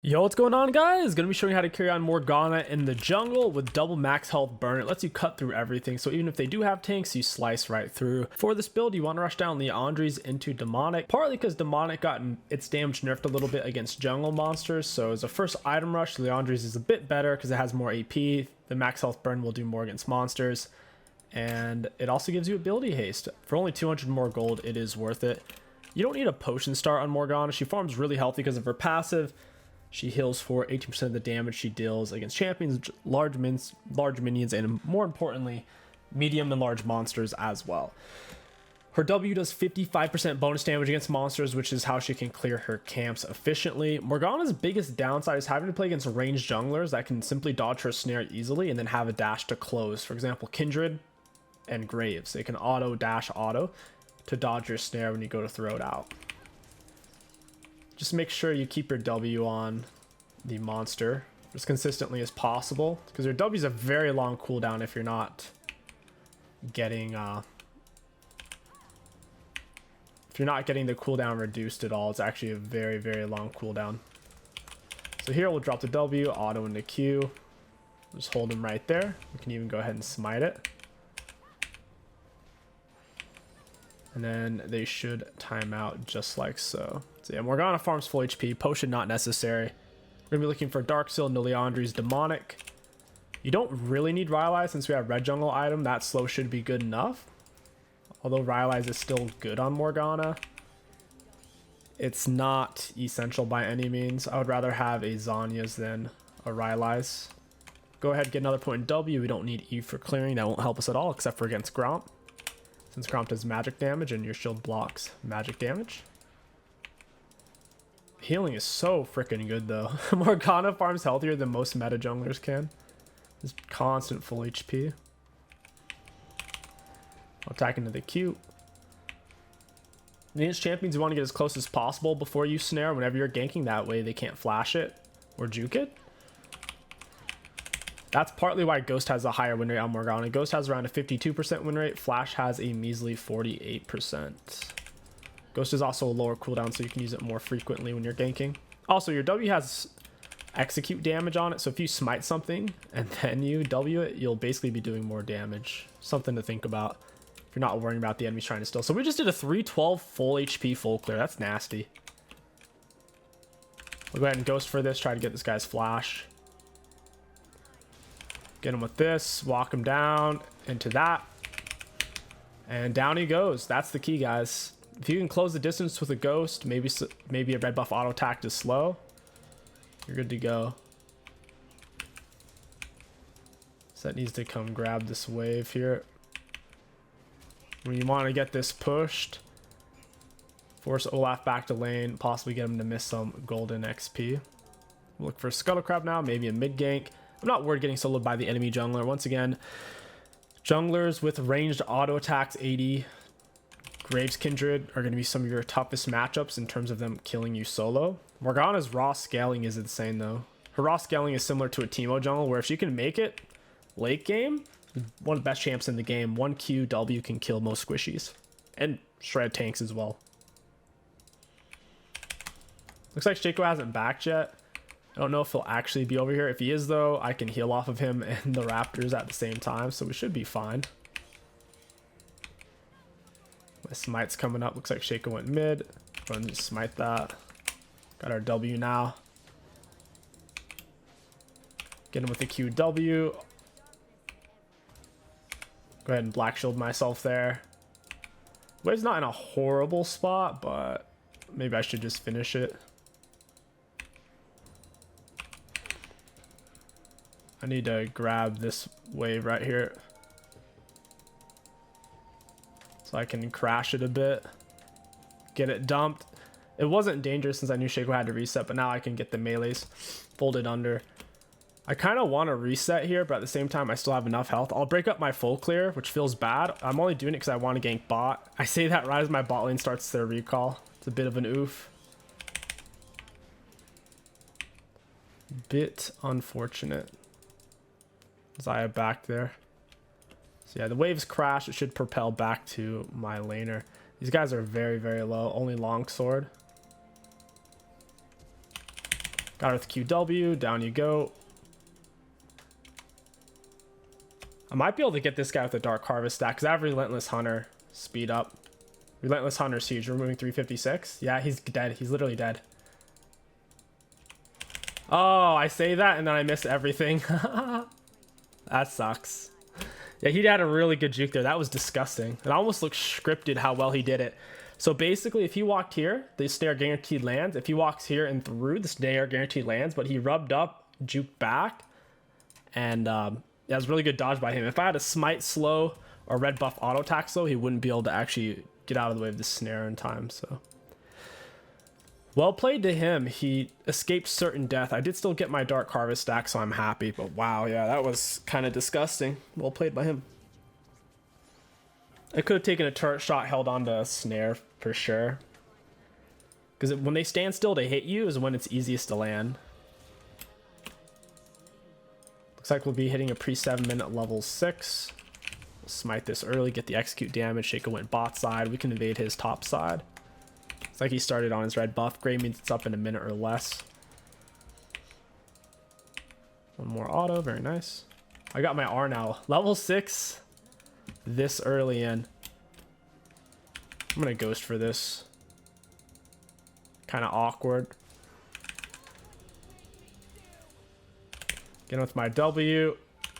Yo, what's going on, guys? Gonna be showing you how to carry on Morgana in the jungle with double max health burn. It lets you cut through everything, so even if they do have tanks, you slice right through. For this build, you want to rush down Leandri's into Demonic, partly because Demonic got its damage nerfed a little bit against jungle monsters, so as a first item rush, Leandri's is a bit better because it has more AP. The max health burn will do more against monsters, and it also gives you ability haste. For only 200 more gold, it is worth it. You don't need a potion start on Morgana. She farms really healthy because of her passive. She heals for 18% of the damage she deals against champions, large minions, and more importantly, medium and large monsters as well. Her W does 55% bonus damage against monsters, which is how she can clear her camps efficiently. Morgana's biggest downside is having to play against ranged junglers that can simply dodge her snare easily and then have a dash to close. For example, Kindred and Graves. They can auto dash auto to dodge your snare when you go to throw it out. Just make sure you keep your W on the monster as consistently as possible, because your W is a very long cooldown if you're not getting the cooldown reduced at all. It's actually a very, very long cooldown. So here we'll drop the W, auto into Q. Just hold him right there. We can even go ahead and smite it. And then they should time out just like so. So yeah, Morgana farms full HP. Potion not necessary. We're going to be looking for Dark Seal, Leandri's Demonic. You don't really need Rylai's since we have Red Jungle item. That slow should be good enough. Although Rylai's is still good on Morgana, it's not essential by any means. I would rather have a Zanya's than a Rylai's. Go ahead, get another point in W. We don't need E for clearing. That won't help us at all except for against Gromp, since Gromp does magic damage and your shield blocks magic damage. Healing is so freaking good though. Morgana farms healthier than most meta junglers can. Just constant full HP. I'll attack into the Q. Against champions, you want to get as close as possible before you snare whenever you're ganking. That way they can't flash it or juke it. That's partly why Ghost has a higher win rate on Morgana. Ghost has around a 52% win rate. Flash has a measly 48%. Ghost is also a lower cooldown, so you can use it more frequently when you're ganking. Also, your W has execute damage on it, so if you smite something and then you W it, you'll basically be doing more damage. Something to think about if you're not worrying about the enemies trying to steal. So we just did a 312 full HP full clear. That's nasty. We'll go ahead and Ghost for this. Try to get this guy's flash. Get him with this. Walk him down into that. And down he goes. That's the key, guys. If you can close the distance with a Ghost, maybe a red buff auto attack is slow, you're good to go. Set needs to come grab this wave here. When you want to get this pushed, force Olaf back to lane, possibly get him to miss some golden XP. Look for Scuttle Crab now, maybe a mid gank. I'm not worried getting soloed by the enemy jungler. Once again, junglers with ranged auto attacks 80, Graves Kindred are going to be some of your toughest matchups in terms of them killing you solo. Morgana's raw scaling is insane though. Her raw scaling is similar to a Teemo jungle, where if she can make it late game, one of the best champs in the game. 1Q W can kill most squishies and shred tanks as well. Looks like Shaco hasn't backed yet. I don't know if he'll actually be over here. If he is though, I can heal off of him and the Raptors at the same time, so we should be fine. My smite's coming up. Looks like Shaco went mid. Go ahead and just smite that. Got our W now. Get him with the QW. Go ahead and black shield myself there. Wave's not in a horrible spot, but maybe I should just finish it. I need to grab this wave right here so I can crash it a bit, get it dumped. It wasn't dangerous since I knew Shaco had to reset, but now I can get the melees folded under. I kind of want to reset here, but at the same time I still have enough health. I'll break up my full clear, which feels bad. I'm only doing it because I want to gank bot. I say that right as my bot lane starts their recall. It's a bit of an oof. Bit unfortunate. Zaya back there. So yeah, the waves crash. It should propel back to my laner. These guys are very, very low. Only longsword. Got her with QW. Down you go. I might be able to get this guy with the Dark Harvest stack because I have Relentless Hunter. Speed up. Relentless Hunter's huge. Removing 356. Yeah, he's dead. He's literally dead. Oh, I say that and then I miss everything. That sucks. Yeah, he had a really good juke there. That was disgusting. It almost looked scripted how well he did it. So basically, if he walked here, the snare guaranteed lands. If he walks here and through, the snare guaranteed lands. But he rubbed up, juked back. And that was really good dodge by him. If I had a smite slow or red buff auto attack slow, he wouldn't be able to actually get out of the way of the snare in time. So well played to him. He escaped certain death. I did still get my Dark Harvest stack, so I'm happy. But wow, yeah, that was kind of disgusting. Well played by him. I could have taken a turret shot, held on to a snare for sure. Because when they stand still to hit you is when it's easiest to land. Looks like we'll be hitting a pre-7 minute level 6. We'll smite this early, get the execute damage. Shaco went bot side. We can invade his top side. It's like he started on his red buff. Gray means it's up in a minute or less. One more auto, very nice. I got my R now. Level 6 this early in. I'm gonna ghost for this. Kind of awkward. Get with my W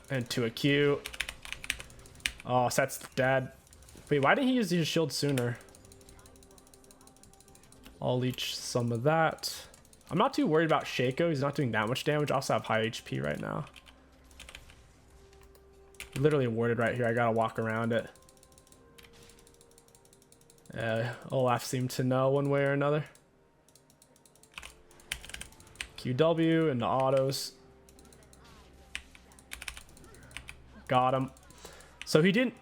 and to a Q. Oh, Set's dead. Wait, why didn't he use his shield sooner? I'll leech some of that. I'm not too worried about Shaco. He's not doing that much damage. I also have high HP right now. Literally warded right here. I gotta walk around it. Olaf seemed to know one way or another. QW and the autos. Got him. So he didn't...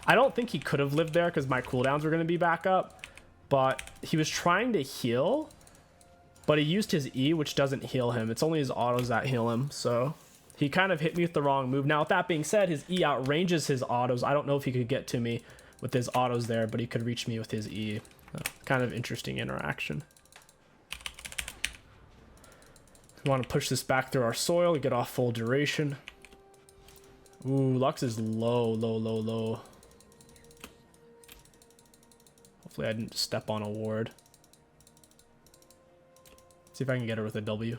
I don't think he could have lived there because my cooldowns were going to be back up. But he was trying to heal, but he used his E, which doesn't heal him. It's only his autos that heal him. So he kind of hit me with the wrong move. Now, with that being said, his E outranges his autos. I don't know if he could get to me with his autos there, but he could reach me with his E. Kind of interesting interaction. We want to push this back through our soil to get off full duration. Ooh, Lux is low, low, low, low. Hopefully I didn't step on a ward. See if I can get her with a W.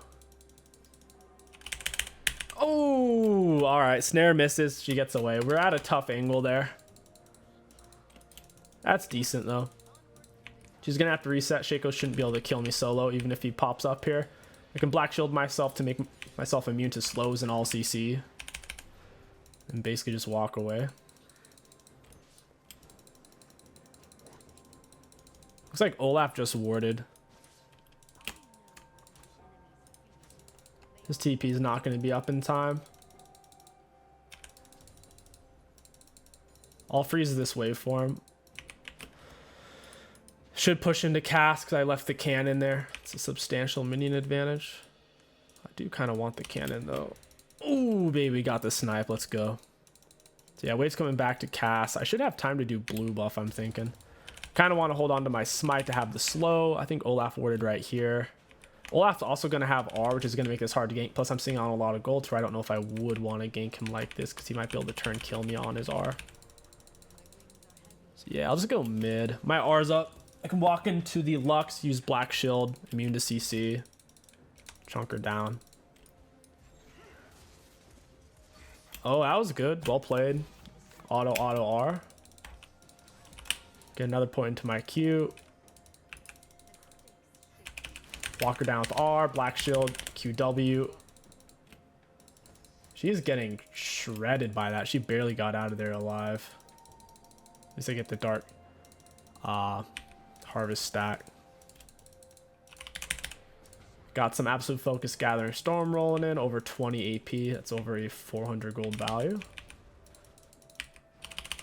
Oh, all right. Snare misses. She gets away. We're at a tough angle there. That's decent, though. She's going to have to reset. Shaco shouldn't be able to kill me solo, even if he pops up here. I can black shield myself to make myself immune to slows and all CC. And basically just walk away. Looks like Olaf just warded. His TP is not going to be up in time. I'll freeze this waveform. Should push into cast because I left the cannon there. It's a substantial minion advantage. I do kind of want the cannon though. Ooh, baby, got the snipe. Let's go. So yeah, wave's coming back to cast. I should have time to do blue buff, I'm thinking. Kind of want to hold on to my smite to have the slow. I think Olaf warded right here. Olaf's also going to have R, which is going to make this hard to gank. Plus, I'm seeing on a lot of gold, so I don't know if I would want to gank him like this because he might be able to turn kill me on his R. So yeah, I'll just go mid. My R's up. I can walk into the Lux, use Black Shield, immune to CC. Chunk her down. Oh, that was good. Well played. Auto, auto, R. Get another point into my Q. Walk her down with R, Black Shield, QW. She's getting shredded by that. She barely got out of there alive. At least I get the Dark Harvest stack. Got some Absolute Focus Gathering Storm rolling in, over 20 AP. That's over a 400 gold value.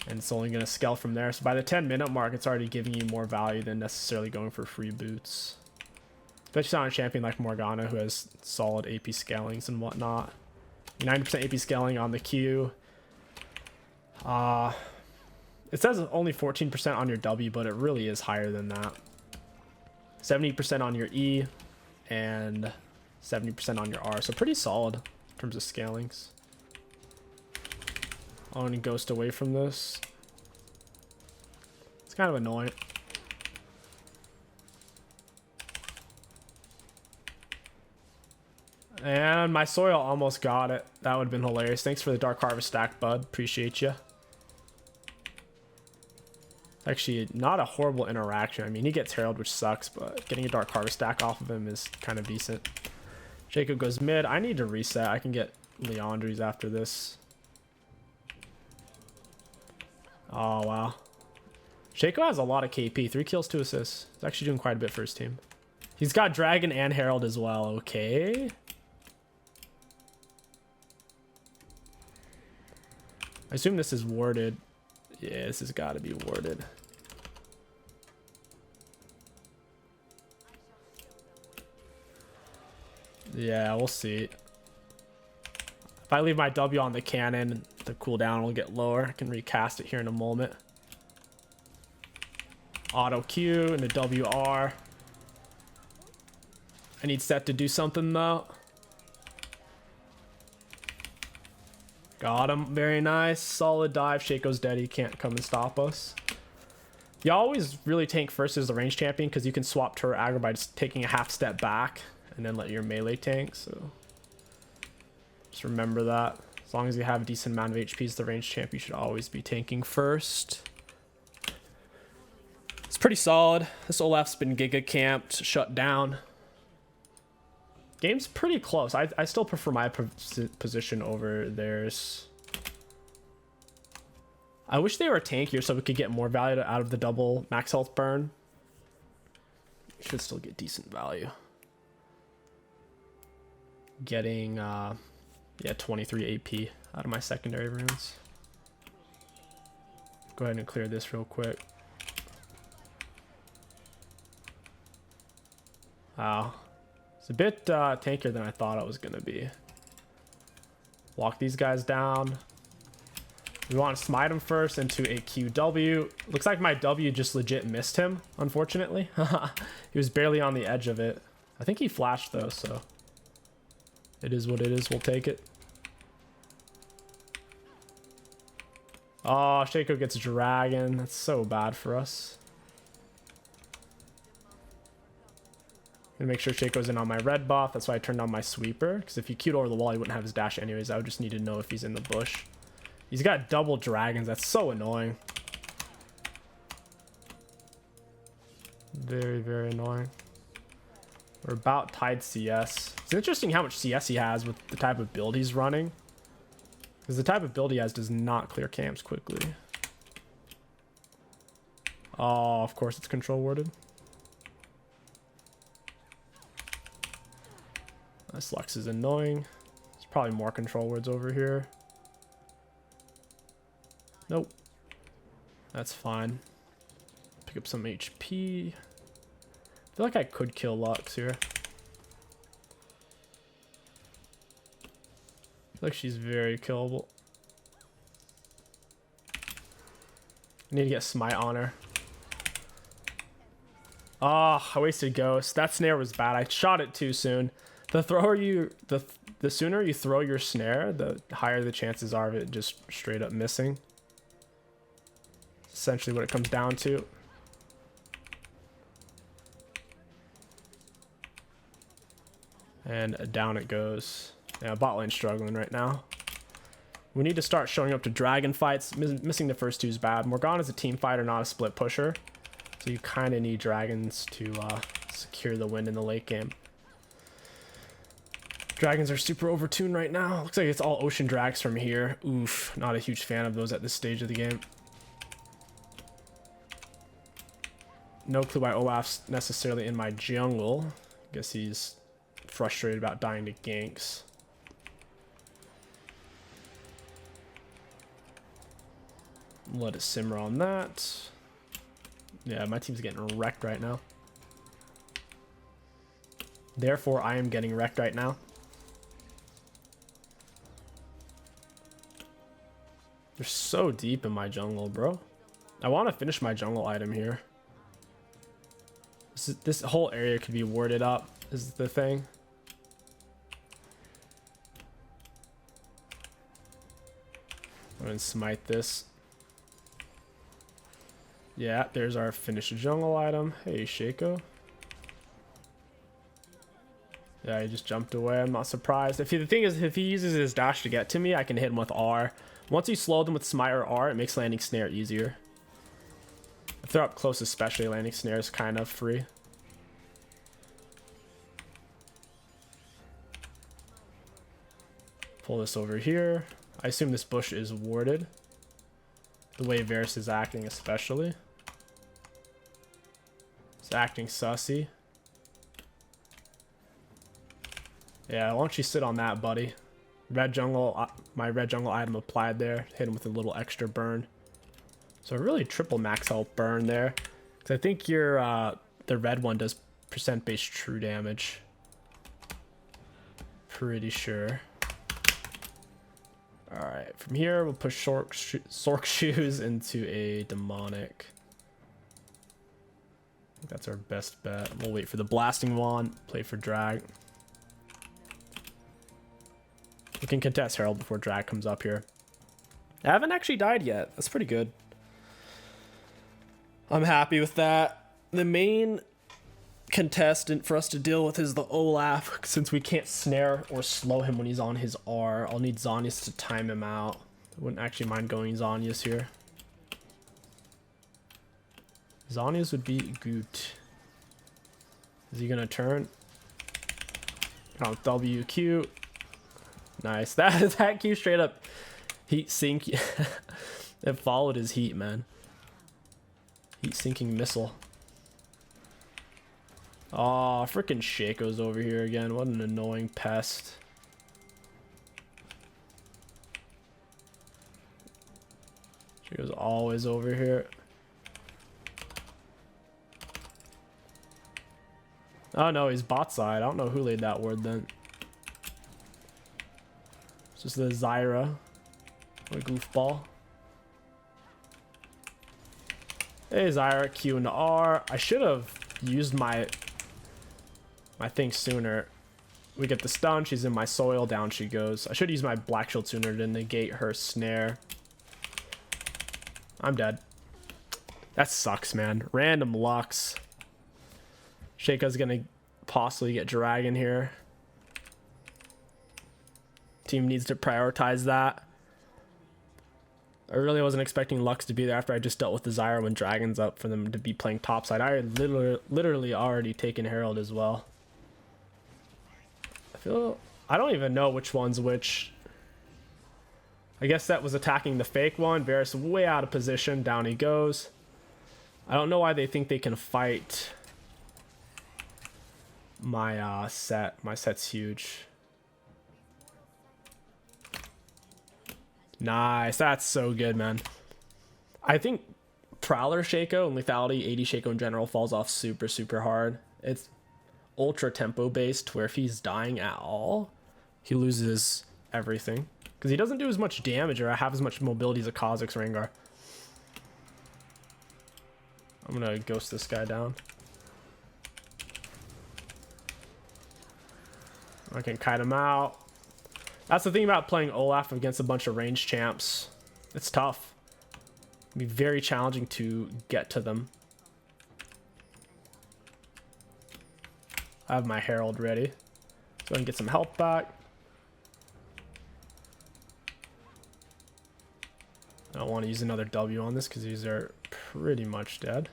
And it's only going to scale from there. So by the 10-minute mark, it's already giving you more value than necessarily going for free boots. Especially on a champion like Morgana, who has solid AP scalings and whatnot. 90% AP scaling on the Q. It says only 14% on your W, but it really is higher than that. 70% on your E. and 70% on your R. So pretty solid in terms of scalings. Oh, and he ghost away from this. It's kind of annoying. And my soil almost got it. That would have been hilarious. Thanks for the Dark Harvest stack, bud. Appreciate you. Actually, not a horrible interaction. I mean, he gets Herald, which sucks, but getting a Dark Harvest stack off of him is kind of decent. Shaco goes mid. I need to reset. I can get Leandries after this. Oh, wow. Shaco has a lot of KP. 3 kills, 2 assists. He's actually doing quite a bit for his team. He's got Dragon and Herald as well. Okay. I assume this is warded. Yeah, this has got to be warded. Yeah, we'll see. If I leave my W on the cannon, the cooldown will get lower. I can recast it here in a moment. Auto Q and the WR. I need Set to do something though. Got him. Very nice. Solid dive. Shaco's dead. He can't come and stop us. You always really tank first as the range champion because you can swap turret aggro by just taking a half step back and then let your melee tank. So just remember that. As long as you have a decent amount of HP as the range champ, you should always be tanking first. It's pretty solid. This Olaf's been giga camped, shut down. Game's pretty close. I still prefer my position over theirs. I wish they were tankier so we could get more value out of the double max health burn. Should still get decent value. Getting, yeah, 23 AP out of my secondary runes. Go ahead and clear this real quick. Wow. It's a bit tankier than I thought it was going to be. Walk these guys down. We want to smite him first into a QW. Looks like my W just legit missed him, unfortunately. He was barely on the edge of it. I think he flashed though, so it is what it is. We'll take it. Oh, Shaco gets Dragon. That's so bad for us. Gonna make sure Shaco's in on my red buff. That's why I turned on my sweeper. Because if he queued over the wall, he wouldn't have his dash anyways. I would just need to know if he's in the bush. He's got double dragons. That's so annoying. Very, very annoying. We're about tied CS. It's interesting how much CS he has with the type of build he's running. Because the type of build he has does not clear camps quickly. Oh, of course it's control warded. This Lux is annoying. There's probably more control words over here. Nope. That's fine. Pick up some HP. I feel like I could kill Lux here. I feel like she's very killable. I need to get Smite on her. Oh, I wasted Ghost. That snare was bad. I shot it too soon. The sooner you throw your snare, the higher the chances are of it just straight up missing. Essentially what it comes down to. And down it goes. Yeah, bot lane's struggling right now. We need to start showing up to dragon fights. Missing the first two is bad. Morgana's a team fighter, not a split pusher. So you kind of need dragons to secure the win in the late game. Dragons are super overtuned right now. Looks like it's all ocean drags from here. Oof, not a huge fan of those at this stage of the game. No clue why Olaf's necessarily in my jungle. Guess he's frustrated about dying to ganks. Let it simmer on that. Yeah, my team's getting wrecked right now. Therefore, I am getting wrecked right now. They're so deep in my jungle, bro. I want to finish my jungle item here. This whole area could be warded up. is the thing. I'm gonna smite this. Yeah, there's our finished jungle item. Hey, Shaco. Yeah, he just jumped away. I'm not surprised. The thing is, if he uses his dash to get to me, I can hit him with R. Once you slow them with smite or R, it makes landing snare easier. If they're up close, especially, landing snare is kind of free. Pull this over here. I assume this bush is warded. The way Varus is acting, especially. It's acting sussy. Yeah, why don't you sit on that, buddy? Red jungle, my red jungle item applied there. Hit him with a little extra burn. So really triple max health burn there. Because I think your the red one does percent based true damage. Pretty sure. Alright, from here we'll push Sork Shoes into a demonic. I think that's our best bet. We'll wait for the blasting wand, play for drag. We can contest Herald before drag comes up here. I haven't actually died yet. That's pretty good. I'm happy with that. The main contestant for us to deal with is the Olaf, since we can't snare or slow him when he's on his R. I'll need Zonius to time him out. I wouldn't actually mind going Zonius here. Zonius would be good. Is he gonna turn? Oh, WQ. Nice. That Q straight up heat sink. It followed his heat, man. Heat sinking missile. Oh, freaking Shaco's over here again. What an annoying pest. Shaco's always over here. Oh no, he's bot side. I don't know who laid that word then. It's just the Zyra. What a goofball. Hey Zyra, Q and R. I should have used my thing sooner. We get the stun, she's in my soil, down she goes. I should use my black shield sooner to negate her snare. I'm dead. That sucks, man. Random Lux. Shaco's gonna possibly get dragon here. Team needs to prioritize that. I really wasn't expecting Lux to be there after I just dealt with the Zyra when dragon's up for them to be playing topside. I had literally already taken Herald as well. I don't even know which one's which. I guess that was attacking the fake one. Varus way out of position. Down he goes. I don't know why they think they can fight my set. My set's huge. Nice. That's so good, man. I think Prowler Shaco and Lethality 80 Shaco in general falls off super, super hard. It's ultra tempo based where if he's dying at all, he loses everything. Because he doesn't do as much damage or have as much mobility as a Kha'Zix Rengar. I'm going to ghost this guy down. I can kite him out. That's the thing about playing Olaf against a bunch of ranged champs. It's tough. It'd be very challenging to get to them. I have my Herald ready. So I can get some health back. I don't want to use another W on this because these are pretty much dead.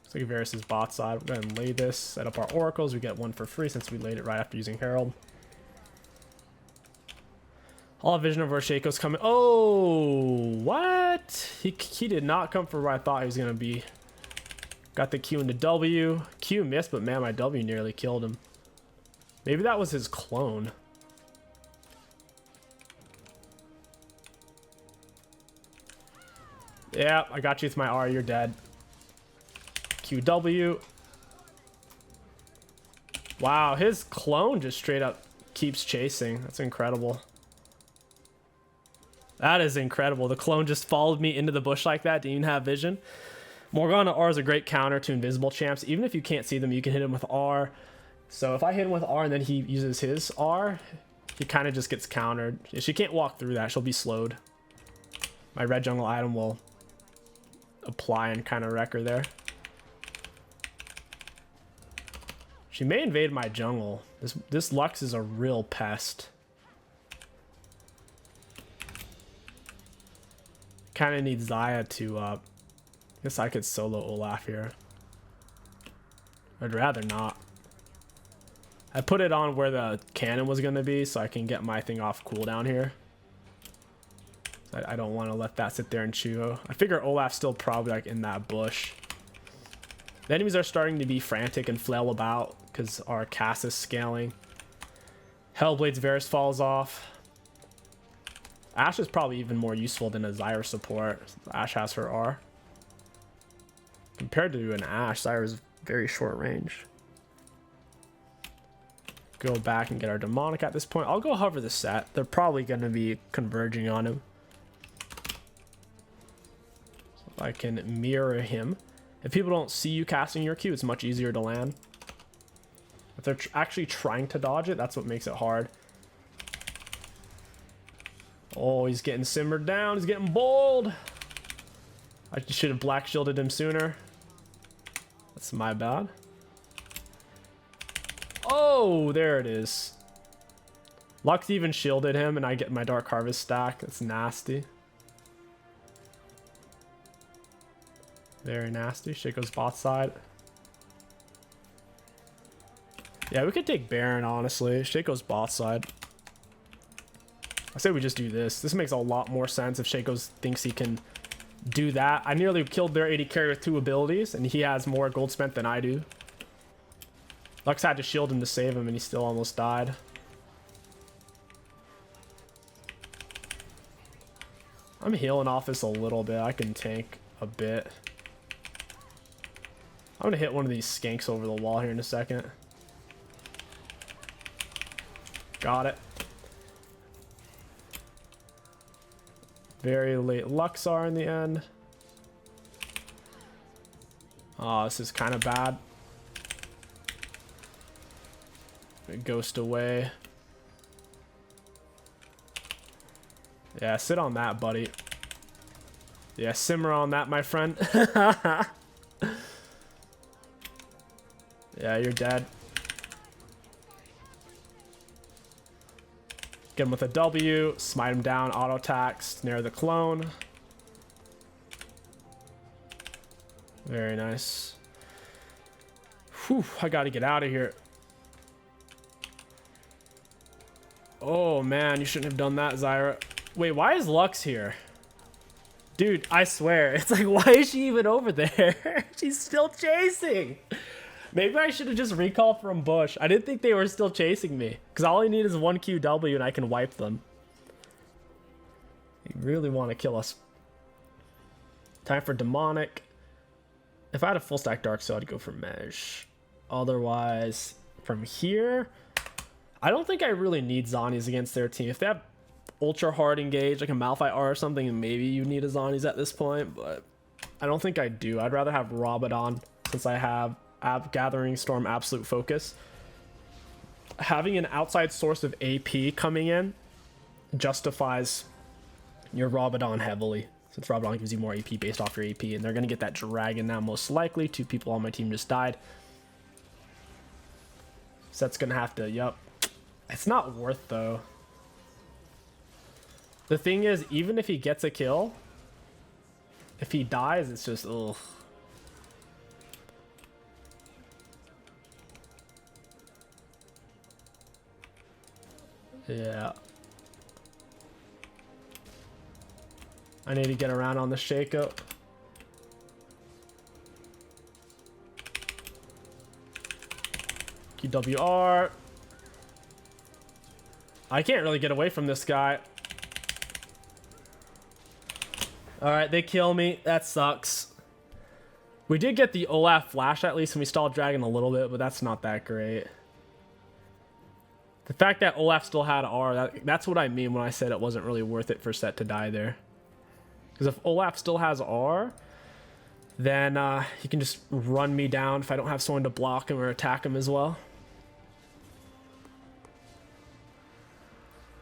Looks like Varus is bot side. We're going to lay this, set up our oracles. We get one for free since we laid it right after using Herald. I'll have vision of where Shaco's coming. Oh, what? He did not come for where I thought he was going to be. Got the Q into W. Q missed, but man, my W nearly killed him. Maybe that was his clone. Yeah, I got you with my R. You're dead. QW. Wow, his clone just straight up keeps chasing. That's incredible. That is incredible. The clone just followed me into the bush like that. Didn't even have vision. Morgana R is a great counter to invisible champs. Even if you can't see them, you can hit them with R. So if I hit him with R and then he uses his R, he kind of just gets countered. She can't walk through that. She'll be slowed. My red jungle item will apply and kind of wreck her there. She may invade my jungle. This Lux is a real pest. Kind of need Xayah to I guess I could solo Olaf here. I'd rather not. I put it on where the cannon was going to be so I can get my thing off cooldown here. I don't want to let that sit there and chew. I figure Olaf's still probably like in that bush. The enemies are starting to be frantic and flail about because our cast is scaling. Hellblade's Varus falls off. Ashe is probably even more useful than a Zyra support. Ashe has her R. Compared to an Ashe, Zyra is very short range. Go back and get our demonic at this point. I'll go hover the set. They're probably going to be converging on him. So if I can mirror him. If people don't see you casting your Q, it's much easier to land. If they're actually trying to dodge it, that's what makes it hard. Oh, he's getting simmered down. He's getting bold. I should have black shielded him sooner. That's my bad. Oh, there it is. Lux even shielded him and I get my Dark Harvest stack. That's nasty. Very nasty. Shaco's bot side. Yeah, we could take Baron, honestly. Shaco's bot side. I say we just do this. This makes a lot more sense if Shaco thinks he can do that. I nearly killed their AD carry with 2 abilities, and he has more gold spent than I do. Lux had to shield him to save him, and he still almost died. I'm healing off this a little bit. I can tank a bit. I'm going to hit one of these skanks over the wall here in a second. Got it. Very late Luxar in the end. Oh, this is kind of bad. Ghost away. Yeah, sit on that, buddy. Yeah, simmer on that, my friend. Yeah, you're dead. Get him with a W, smite him down, auto attack, snare the clone. Very nice. Whew, I gotta get out of here. Oh man, you shouldn't have done that, Zyra. Wait, why is Lux here? Dude, I swear, it's like, why is she even over there? She's still chasing. Maybe I should have just recalled from Bush. I didn't think they were still chasing me. Because all I need is 1 QW and I can wipe them. They really want to kill us. Time for Demonic. If I had a full stack Dark Soul, I'd go for Mesh. Otherwise, from here, I don't think I really need Zhonya's against their team. If they have ultra hard engage, like a Malphite R or something, maybe you need a Zhonya's at this point. But I don't think I do. I'd rather have Rabadon since I have Gathering Storm Absolute Focus. Having an outside source of AP coming in justifies your Rabadon heavily, since Rabadon gives you more AP based off your AP, and they're going to get that dragon now most likely. 2 people on my team just died. Set's going to have to, yep. It's not worth though. The thing is, even if he gets a kill, if he dies, it's just, ugh. Yeah. I need to get around on the Shaco. QWR. I can't really get away from this guy. Alright, they kill me. That sucks. We did get the Olaf flash at least, and we stalled Dragon a little bit, but that's not that great. The fact that Olaf still had R, that's what I mean when I said it wasn't really worth it for Set to die there. Because if Olaf still has R, then he can just run me down if I don't have someone to block him or attack him as well.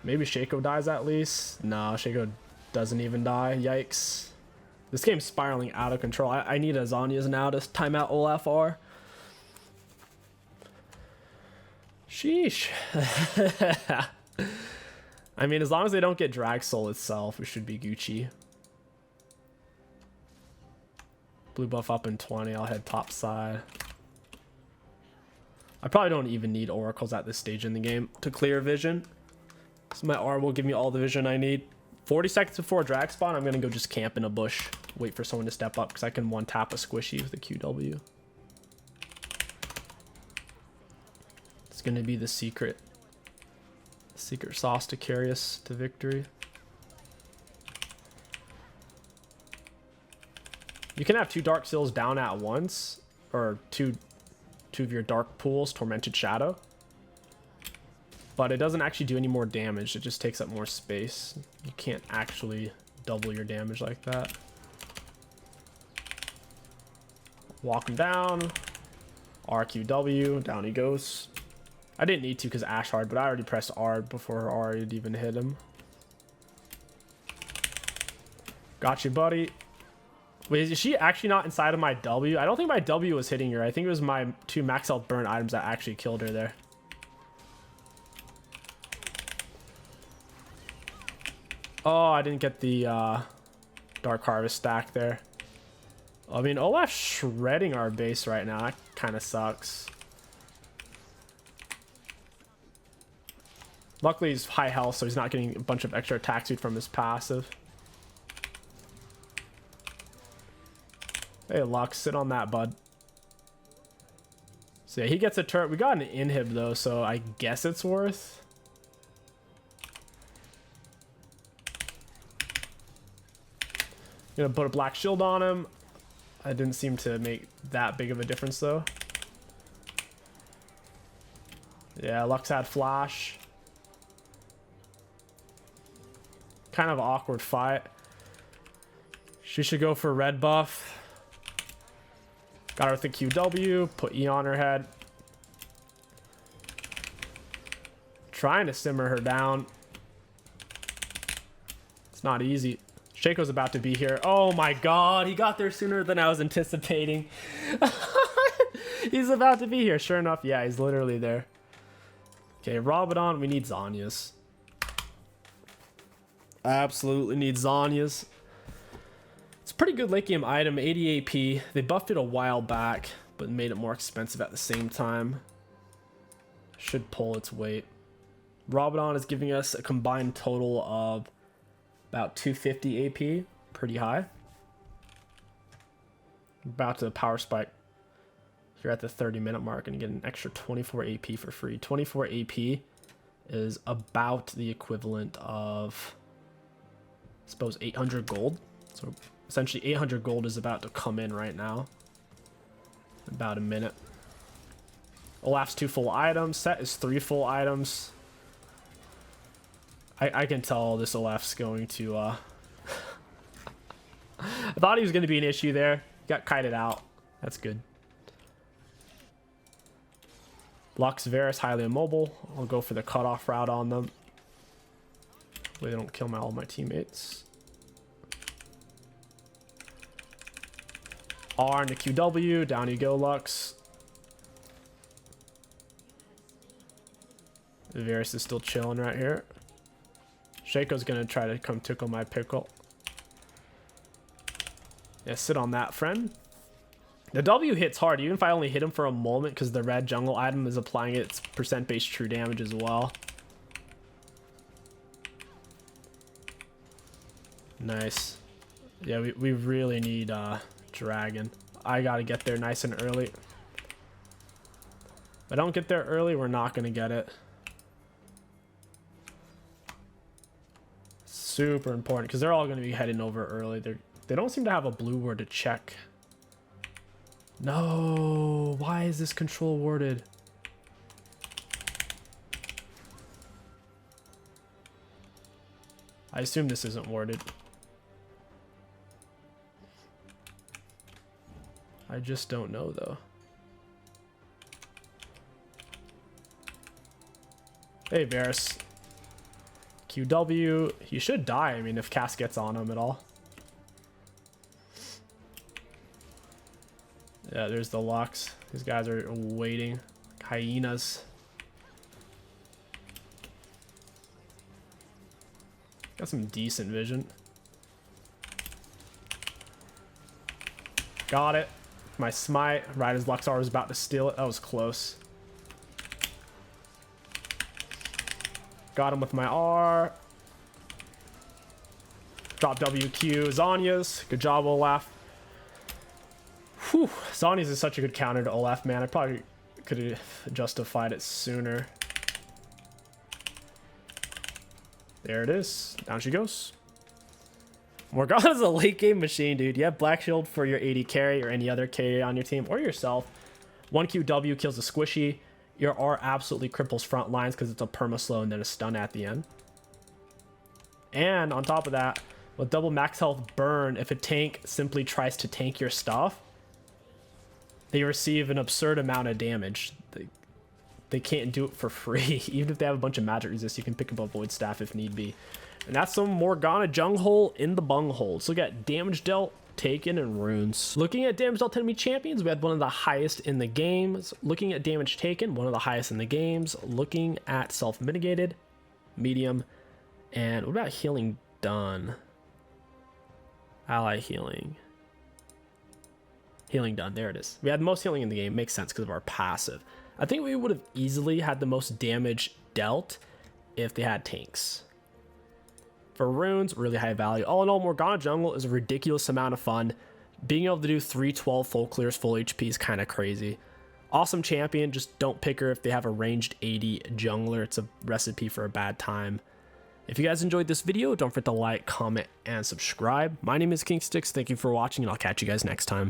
Maybe Shaco dies at least. No, Shaco doesn't even die. Yikes. This game's spiraling out of control. I need a Zhonya's now to time out Olaf R. Sheesh. I mean, as long as they don't get Drag Soul itself, we should be Gucci. Blue buff up in 20. I'll head top side. I probably don't even need oracles at this stage in the game to clear vision. So my R will give me all the vision I need. 40 seconds before drag spawn, I'm going to go just camp in a bush. Wait for someone to step up because I can one tap a squishy with a QW. It's going to be the secret sauce to carry us to victory. You can have 2 Dark Seals down at once, or two of your Dark Pools, Tormented Shadow. But it doesn't actually do any more damage, it just takes up more space. You can't actually double your damage like that. Walk him down. RQW, down he goes. I didn't need to because Ash hard, but I already pressed R before R had even hit him. Got you, buddy. Wait, is she actually not inside of my W? I don't think my W was hitting her. I think it was my 2 max health burn items that actually killed her there. Oh, I didn't get the Dark Harvest stack there. I mean, Olaf's shredding our base right now. That kind of sucks. Luckily, he's high health, so he's not getting a bunch of extra attack speed from his passive. Hey, Lux, sit on that, bud. So yeah, he gets a turret. We got an inhib, though, so I guess it's worth. Gonna put a black shield on him. I didn't seem to make that big of a difference, though. Yeah, Lux had flash. Kind of awkward fight. She should go for red buff. Got her with the QW. Put E on her head. Trying to simmer her down. It's not easy. Shaco's about to be here. Oh my god, he got there sooner than I was anticipating. He's about to be here. Sure enough, yeah, he's literally there. Okay, Rabadon, we need Zhonya's. Absolutely need Zhonya's. It's a pretty good late game item, 80 AP. They buffed it a while back, but made it more expensive at the same time. Should pull its weight. Rabadon is giving us a combined total of about 250 AP. Pretty high. About to power spike here at the 30-minute mark and get an extra 24 AP for free. 24 AP is about the equivalent of, I suppose, 800 gold. So essentially 800 gold is about to come in right now. About a minute. Olaf's 2 full items. Set is 3 full items. I can tell this Olaf's going to I thought he was going to be an issue there. Got kited out. That's good. Lux, Varus, highly immobile. I'll go for the cutoff route on them. They don't kill all my teammates. R into QW. Down you go, Lux. Varus is still chilling right here. Shaco's gonna try to come tickle my pickle. Yeah, sit on that, friend. The W hits hard, even if I only hit him for a moment, because the red jungle item is applying its percent-based true damage as well. Nice. Yeah, we really need Dragon. I gotta get there nice and early. If I don't get there early, we're not gonna get it. Super important because they're all going to be heading over early. They don't seem to have a blue ward to check. No, why is this control warded? I assume this isn't warded. I just don't know though. Hey Varus. QW. He should die. I mean, if Cass gets on him at all. Yeah, there's the Lux. These guys are waiting like hyenas. Got some decent vision. Got it. My smite. Right as Luxar was about to steal it. That was close. Got him with my R. Drop WQ. Zanya's. Good job, Olaf. Whew. Zanya's is such a good counter to Olaf, man. I probably could have justified it sooner. There it is. Down she goes. Morgana's a late game machine, dude. You have Black Shield for your AD carry or any other carry on your team or yourself. 1QW kills the squishy. Your R absolutely cripples front lines because it's a perma slow and then a stun at the end. And on top of that, with double max health burn, if a tank simply tries to tank your stuff, they receive an absurd amount of damage. They can't do it for free. Even if they have a bunch of magic resist, you can pick up a void staff if need be. And that's some Morgana jungle in the bunghole. Let's look at damage dealt, taken, and runes. Looking at damage dealt to enemy champions, we had one of the highest in the games. Looking at damage taken, one of the highest in the games. Looking at self-mitigated, medium. And what about healing done? Ally healing. Healing done, there it is. We had the most healing in the game, makes sense because of our passive. I think we would have easily had the most damage dealt if they had tanks. For runes, really high value. All in all, Morgana jungle is a ridiculous amount of fun. Being able to do 312 full clears, full HP is kind of crazy. Awesome champion, just don't pick her if they have a ranged 80 jungler. It's a recipe for a bad time. If you guys enjoyed this video, don't forget to like, comment, and subscribe. My name is Kingsticks. Thank you for watching, and I'll catch you guys next time.